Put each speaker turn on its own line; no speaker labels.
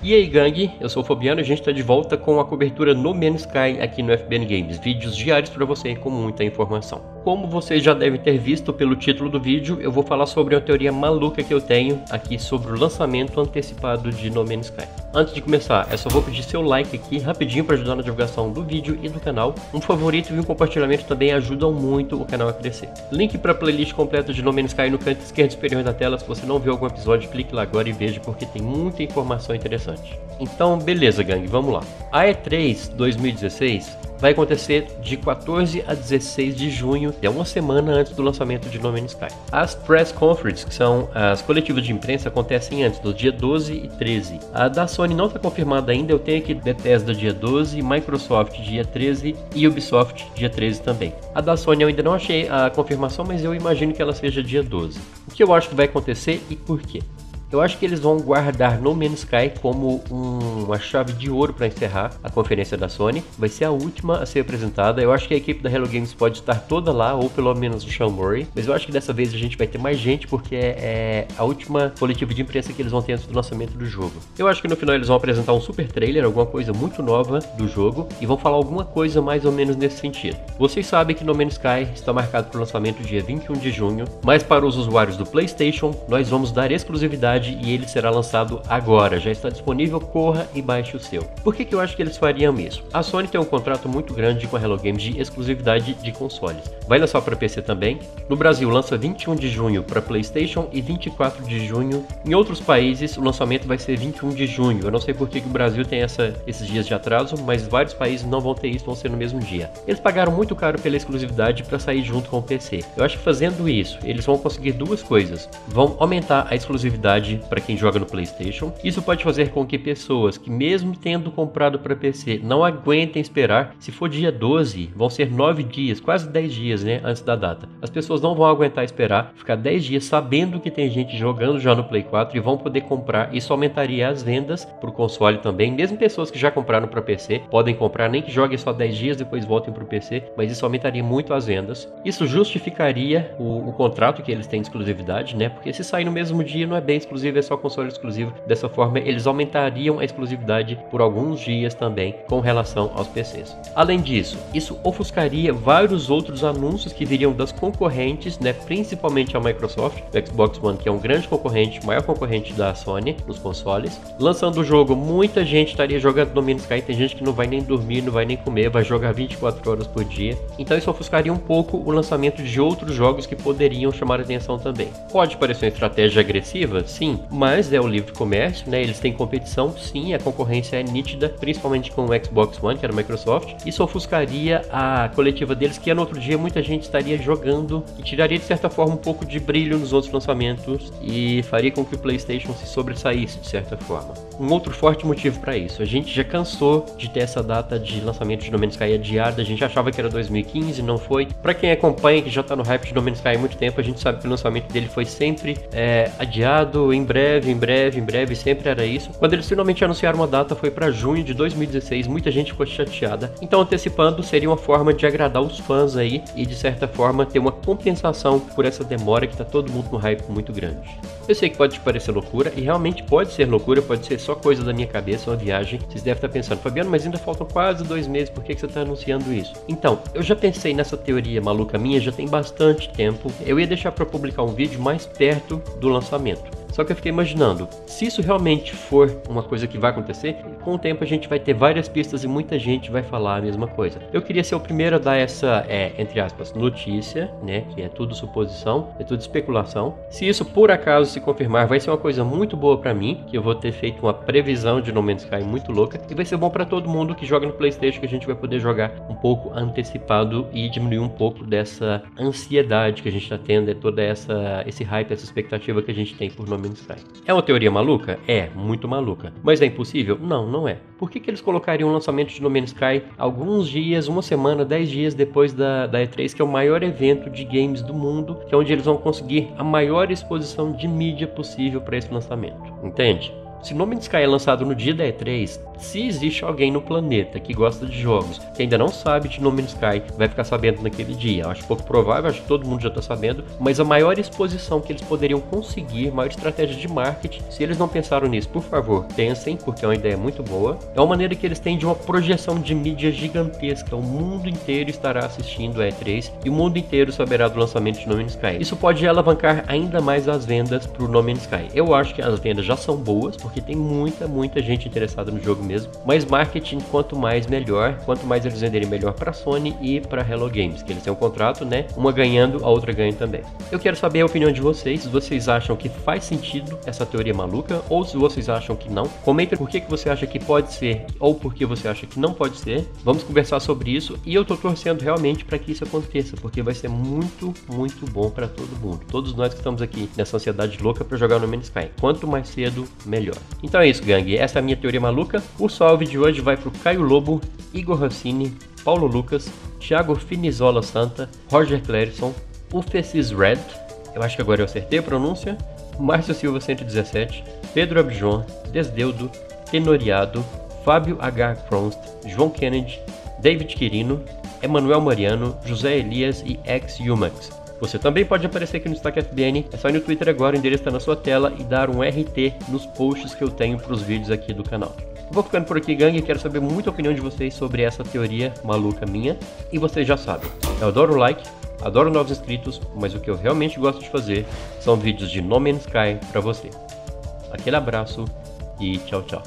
E aí gang, eu sou o Fabiano e a gente está de volta com a cobertura No Man's Sky aqui no FBN Games, vídeos diários para você com muita informação. Como vocês já devem ter visto pelo título do vídeo, eu vou falar sobre uma teoria maluca que eu tenho aqui sobre o lançamento antecipado de No Man's Sky. Antes de começar, eu só vou pedir seu like aqui rapidinho para ajudar na divulgação do vídeo e do canal. Um favorito e um compartilhamento também ajudam muito o canal a crescer. Link para a playlist completa de No Man's Sky no canto esquerdo superior da tela. Se você não viu algum episódio, clique lá agora e veja porque tem muita informação interessante. Então, beleza, gang, vamos lá. A E3 2016 vai acontecer de 14 a 16 de junho, é uma semana antes do lançamento de No Man's Sky. As Press Conferences, que são as coletivas de imprensa, acontecem antes, do dia 12 e 13. A da Sony não está confirmada ainda, eu tenho aqui Bethesda dia 12, Microsoft dia 13 e Ubisoft dia 13 também. A da Sony eu ainda não achei a confirmação, mas eu imagino que ela seja dia 12. O que eu acho que vai acontecer e por quê? Eu acho que eles vão guardar No Man's Sky como uma chave de ouro para encerrar a conferência da Sony. Vai ser a última a ser apresentada. Eu acho que a equipe da Hello Games pode estar toda lá, ou pelo menos o Sean Murray. Mas eu acho que dessa vez a gente vai ter mais gente, porque é a última coletiva de imprensa que eles vão ter antes do lançamento do jogo. Eu acho que no final eles vão apresentar um super trailer, alguma coisa muito nova do jogo, e vão falar alguma coisa mais ou menos nesse sentido. Vocês sabem que No Man's Sky está marcado para o lançamento dia 21 de junho, mas para os usuários do PlayStation, nós vamos dar exclusividade e ele será lançado agora, já está disponível, corra e baixe o seu. Por que eu acho que eles fariam isso? A Sony tem um contrato muito grande com a Hello Games de exclusividade de consoles. Vai lançar para PC também. No Brasil lança 21 de junho para PlayStation e 24 de junho. Em outros países o lançamento vai ser 21 de junho. Eu não sei por que o Brasil tem esses dias de atraso, mas vários países não vão ter isso, vão ser no mesmo dia. Eles pagaram muito caro pela exclusividade para sair junto com o PC. Eu acho que fazendo isso, eles vão conseguir duas coisas. Vão aumentar a exclusividade para quem joga no PlayStation. Isso pode fazer com que pessoas que, mesmo tendo comprado para PC, não aguentem esperar. Se for dia 12, vão ser 9 dias, quase 10 dias, né, antes da data. As pessoas não vão aguentar esperar, ficar 10 dias sabendo que tem gente jogando já no Play 4 e vão poder comprar. Isso aumentaria as vendas para o console também. Mesmo pessoas que já compraram para PC podem comprar, nem que joguem só 10 dias depois voltem para o PC, mas isso aumentaria muito as vendas. Isso justificaria o contrato que eles têm de exclusividade, né? Porque se sair no mesmo dia não é bem exclusivo, é só console exclusivo. Dessa forma eles aumentariam a exclusividade por alguns dias também com relação aos PCs. Além disso, isso ofuscaria vários outros anúncios que viriam das concorrentes, né, principalmente a Microsoft, o Xbox One, que é um grande concorrente, maior concorrente da Sony nos consoles. Lançando o jogo, muita gente estaria jogando No Man's Sky, tem gente que não vai nem dormir, não vai nem comer, vai jogar 24 horas por dia. Então isso ofuscaria um pouco o lançamento de outros jogos que poderiam chamar a atenção também. Pode parecer uma estratégia agressiva? Sim, mas é o livre comércio, né? Eles têm competição, sim, a concorrência é nítida, principalmente com o Xbox One, que era a Microsoft. Isso ofuscaria a coletiva deles, que no outro dia muita gente estaria jogando e tiraria de certa forma um pouco de brilho nos outros lançamentos e faria com que o PlayStation se sobressaísse de certa forma. Um outro forte motivo para isso, a gente já cansou de ter essa data de lançamento de No Man's Sky adiada, a gente achava que era 2015, não foi. Para quem acompanha, que já tá no hype de No Man's Sky há muito tempo, a gente sabe que o lançamento dele foi sempre adiado, em breve, sempre era isso. Quando eles finalmente anunciaram uma data, foi para junho de 2016, muita gente ficou chateada. Então, antecipando seria uma forma de agradar os fãs aí e de certa forma ter uma compensação por essa demora que tá todo mundo no hype muito grande. Eu sei que pode te parecer loucura, e realmente pode ser loucura, pode ser só coisa da minha cabeça, uma viagem. Vocês devem estar pensando, Fabiano, mas ainda faltam quase 2 meses, por que você está anunciando isso? Então, eu já pensei nessa teoria maluca minha já tem bastante tempo. Eu ia deixar para publicar um vídeo mais perto do lançamento. Só que eu fiquei imaginando, se isso realmente for uma coisa que vai acontecer, com o tempo a gente vai ter várias pistas e muita gente vai falar a mesma coisa. Eu queria ser o primeiro a dar essa, entre aspas, notícia, né, que é tudo suposição, é tudo especulação. Se isso por acaso se confirmar, vai ser uma coisa muito boa pra mim, que eu vou ter feito uma previsão de No Man's Sky muito louca, e vai ser bom pra todo mundo que joga no PlayStation, que a gente vai poder jogar um pouco antecipado e diminuir um pouco dessa ansiedade que a gente tá tendo, todo esse hype, essa expectativa que a gente tem por No Man's Sky. É uma teoria maluca? É, muito maluca. Mas é impossível? Não, não é. Por que eles colocariam o lançamento de No Man's Sky alguns dias, uma semana, 10 dias depois da E3, que é o maior evento de games do mundo, que é onde eles vão conseguir a maior exposição de mídia possível para esse lançamento? Entende? Se No Man's Sky é lançado no dia da E3, se existe alguém no planeta que gosta de jogos, que ainda não sabe de No Man's Sky, vai ficar sabendo naquele dia. Eu acho pouco provável, acho que todo mundo já está sabendo, mas a maior exposição que eles poderiam conseguir, maior estratégia de marketing, se eles não pensaram nisso, por favor, pensem, porque é uma ideia muito boa. É uma maneira que eles têm de uma projeção de mídia gigantesca. O mundo inteiro estará assistindo a E3 e o mundo inteiro saberá do lançamento de No Man's Sky. Isso pode alavancar ainda mais as vendas para o No Man's Sky. Eu acho que as vendas já são boas, porque tem muita gente interessada no jogo mesmo, mas marketing quanto mais melhor, quanto mais eles venderem melhor para Sony e para Hello Games, que eles têm um contrato, né? Uma ganhando, a outra ganha também. Eu quero saber a opinião de vocês, se vocês acham que faz sentido essa teoria maluca, ou se vocês acham que não. Comenta por que você acha que pode ser, ou por que você acha que não pode ser. Vamos conversar sobre isso, e eu tô torcendo realmente para que isso aconteça, porque vai ser muito bom para todo mundo. Todos nós que estamos aqui nessa ansiedade louca para jogar No Man's Sky. Quanto mais cedo, melhor. Então é isso, gangue. Essa é a minha teoria maluca. O salve de hoje vai pro Caio Lobo, Igor Rossini, Paulo Lucas, Thiago Finizola Santa, Roger Clérison, Ufesis Red, eu acho que agora eu acertei a pronúncia, Márcio Silva 117, Pedro Abjon, Desdeudo, Tenoriado, Fábio H. Fronst, João Kennedy, David Quirino, Emanuel Mariano, José Elias e X-Humax. Você também pode aparecer aqui no Destaque FBN, é só ir no Twitter agora, o endereço está na sua tela, e dar um RT nos posts que eu tenho para os vídeos aqui do canal. Vou ficando por aqui, gangue, quero saber muito a opinião de vocês sobre essa teoria maluca minha, e vocês já sabem, eu adoro o like, adoro novos inscritos, mas o que eu realmente gosto de fazer são vídeos de No Man's Sky para você. Aquele abraço e tchau.